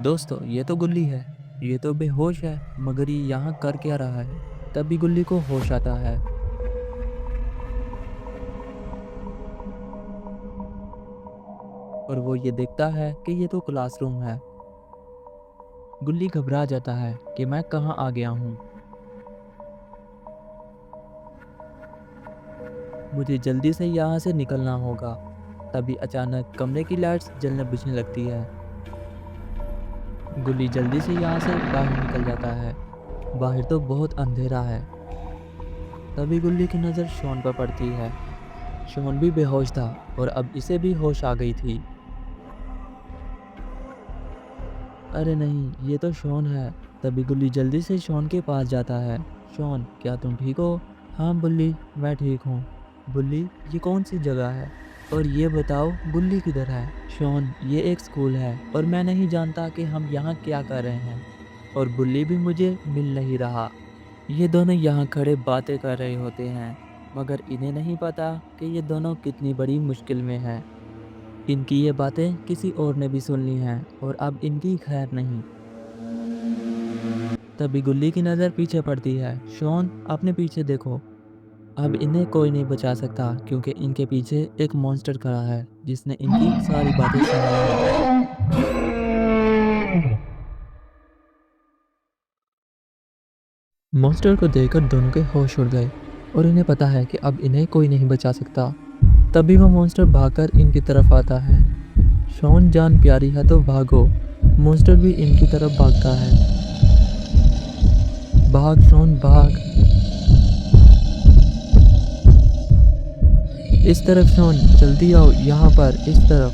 दोस्तों, ये तो गुल्ली है। ये तो बेहोश है, मगर ये यहाँ कर क्या रहा है? तभी गुल्ली को होश आता है। और वो ये देखता है कि ये तो क्लासरूम है। गुल्ली घबरा जाता है कि मैं कहाँ आ गया हूँ। मुझे जल्दी से यहाँ से निकलना होगा। तभी अचानक कमरे की लाइट्स जलने बुझने लगती है। गुल्ली जल्दी से यहाँ से बाहर निकल जाता है। बाहर तो बहुत अंधेरा है। तभी गुल्ली की नज़र शॉन पर पड़ती है। शॉन भी बेहोश था और अब इसे भी होश आ गई थी। अरे नहीं, ये तो शॉन है। तभी गुल्ली जल्दी से शॉन के पास जाता है। शॉन, क्या तुम ठीक हो? हाँ बुल्ली, मैं ठीक हूँ। बुल्ली, ये कौन सी जगह है? और ये बताओ, गुल्ली किधर है? शॉन, ये एक स्कूल है और मैं नहीं जानता कि हम यहाँ क्या कर रहे हैं। और बुल्ली भी मुझे मिल नहीं रहा। ये दोनों यहाँ खड़े बातें कर रहे होते हैं, मगर इन्हें नहीं पता कि ये दोनों कितनी बड़ी मुश्किल में हैं। इनकी ये बातें किसी और ने भी सुन ली हैं और अब इनकी खैर नहीं। तभी गुल्ली की नज़र पीछे पड़ती है। शॉन, अपने पीछे देखो। अब इन्हें कोई नहीं बचा सकता क्योंकि इनके पीछे एक मॉन्स्टर खड़ा है जिसने इनकी सारी बातें सुन ली हैं। मॉन्स्टर को देखकर दोनों के होश उड़ गए और इन्हें पता है कि अब इन्हें कोई नहीं बचा सकता। तभी वो मॉन्स्टर भागकर इनकी तरफ आता है। शॉन, जान प्यारी है तो भागो। मॉन्स्टर भी इनकी तरफ भागता है। भाग शॉन, भाग। इस तरफ शॉन, जल्दी आओ यहाँ पर, इस तरफ।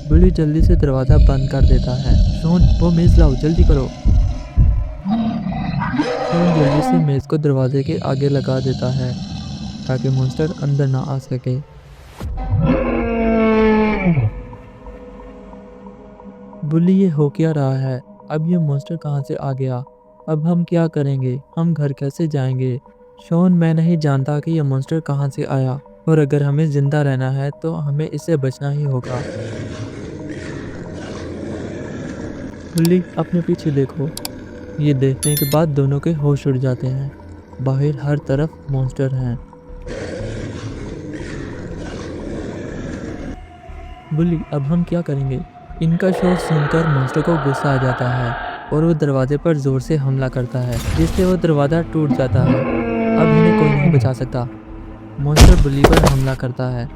बुल्ली जल्दी से दरवाज़ा बंद कर देता है। शॉन, वो मेज़ लाओ, जल्दी करो। शॉन जल्दी से मेज़ को दरवाजे के आगे लगा देता है ताकि मॉन्स्टर अंदर ना आ सके। बुल्ली, ये हो क्या रहा है? अब ये मॉन्स्टर कहाँ से आ गया? अब हम क्या करेंगे? हम घर कैसे जाएंगे? शॉन, मैं नहीं जानता कि ये मॉन्स्टर कहाँ से आया, और अगर हमें जिंदा रहना है तो हमें इससे बचना ही होगा। बुल्ली, अपने पीछे देखो। ये देखने के बाद दोनों के होश उड़ जाते हैं। बाहर हर तरफ मॉन्स्टर हैं। बुल्ली, अब हम क्या करेंगे? इनका शोर सुनकर मॉन्स्टर को गुस्सा आ जाता है और वो दरवाजे पर जोर से हमला करता है जिससे वो दरवाज़ा टूट जाता है। अब इन्हें कोई नहीं बचा सकता। मॉन्स्टर बुल्ली पर हमला करता है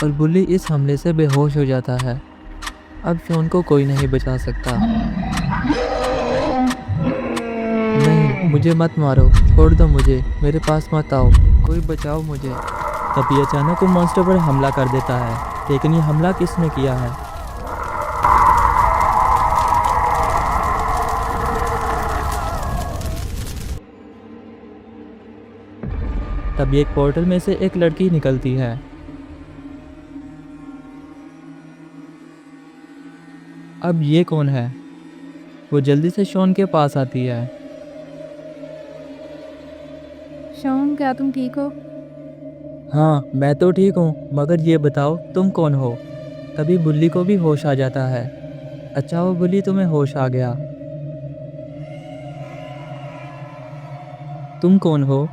और बुल्ली इस हमले से बेहोश हो जाता है। अब शॉन को कोई नहीं बचा सकता। नहीं, मुझे मत मारो, छोड़ दो मुझे, मेरे पास मत आओ, कोई बचाओ मुझे। तभी अचानक वो मॉन्स्टर पर हमला कर देता है, लेकिन ये हमला किसने किया है? तभी एक पोर्टल में से एक लड़की निकलती है। अब ये कौन है? वो जल्दी से शॉन के पास आती है। शॉन, क्या तुम ठीक हो? हाँ, मैं तो ठीक हूँ, मगर ये बताओ तुम कौन हो? तभी बुल्ली को भी होश आ जाता है। अच्छा वो बुल्ली, तुम्हें होश आ गया। तुम कौन हो?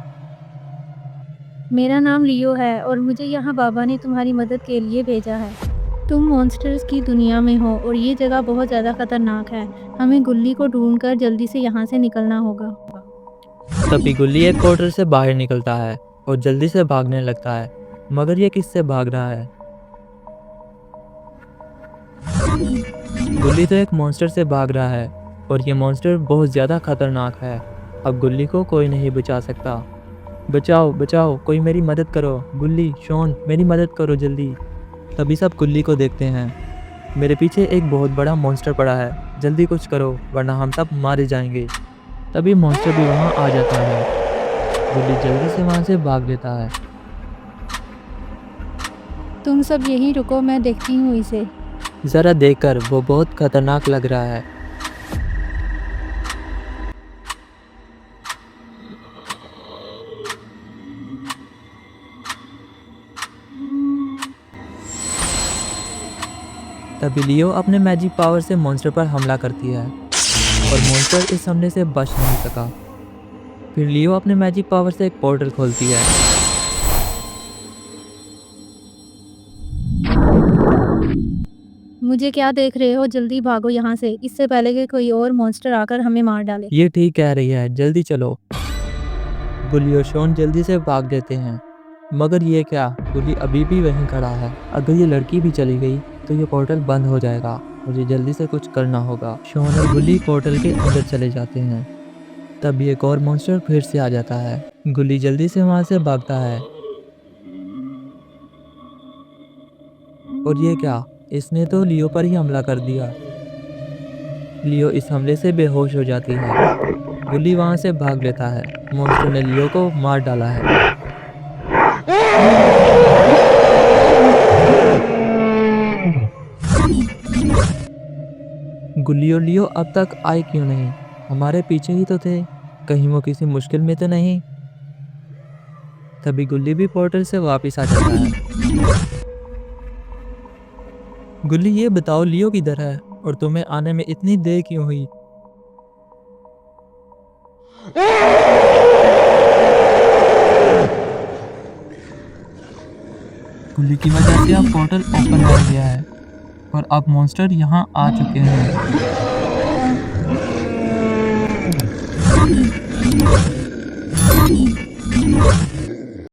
मेरा नाम लियो है और मुझे यहाँ बाबा ने तुम्हारी मदद के लिए भेजा है। तुम मॉन्स्टर्स की दुनिया में हो और ये जगह बहुत ज़्यादा खतरनाक है। हमें गुल्ली को ढूंढकर जल्दी से यहाँ से निकलना होगा। तभी गुल्ली एक पोर्टल से बाहर निकलता है और जल्दी से भागने लगता है, मगर ये किससे भाग रहा है? गुल्ली तो एक मॉन्स्टर से भाग रहा है और ये मॉन्स्टर बहुत ज़्यादा खतरनाक है। अब गुल्ली को कोई नहीं बचा सकता। बचाओ बचाओ, कोई मेरी मदद करो। बुल्ली, शॉन, मेरी मदद करो जल्दी। तभी सब गुल्ली को देखते हैं। मेरे पीछे एक बहुत बड़ा मॉन्स्टर पड़ा है, जल्दी कुछ करो वरना हम सब मारे जाएंगे। तभी मॉन्स्टर भी वहाँ आ जाता है। गुल्ली जल्दी से वहाँ से भाग लेता है। तुम सब यहीं रुको, मैं देखती हूँ इसे। ज़रा देखकर, वो बहुत खतरनाक लग रहा है। तभी लियो अपने मैजिक पावर से मॉन्स्टर पर हमला करती है और मॉन्स्टर इस हमले से बच नहीं सका। फिर लियो अपने मैजिक पावर से एक पोर्टल खोलती है। मुझे क्या देख रहे हो, जल्दी भागो यहाँ से, इससे पहले कि कोई और मॉन्स्टर आकर हमें मार डाले। ये ठीक कह रही है, जल्दी चलो। गुल्ली और शॉन जल्दी से भाग देते हैं, मगर ये क्या, गुल्ली अभी भी वहीं खड़ा है। अगर ये लड़की भी चली गई तो ये पोर्टल बंद हो जाएगा। मुझे जल्दी से कुछ करना होगा। शॉन और गुल्ली पोर्टल के अंदर चले जाते हैं। तब एक और मॉन्स्टर फिर से आ जाता है। गुल्ली जल्दी से वहां से भागता है। और ये क्या, इसने तो लियो पर ही हमला कर दिया। लियो इस हमले से बेहोश हो जाती है। गुल्ली वहां से भाग लेता है। मॉन्स्टर ने लियो को मार डाला है। गुल्ली और लियो अब तक आए क्यों नहीं? हमारे पीछे ही तो थे, कहीं वो किसी मुश्किल में तो नहीं? तभी गुल्ली भी पोर्टल से वापस आ जाता है। गुल्ली, ये बताओ लियो किधर है और तुम्हें आने में इतनी देर क्यों हुई? गुल्ली की वजह से अब पोर्टल ओपन हो गया है और अब मॉन्स्टर यहाँ आ चुके हैं।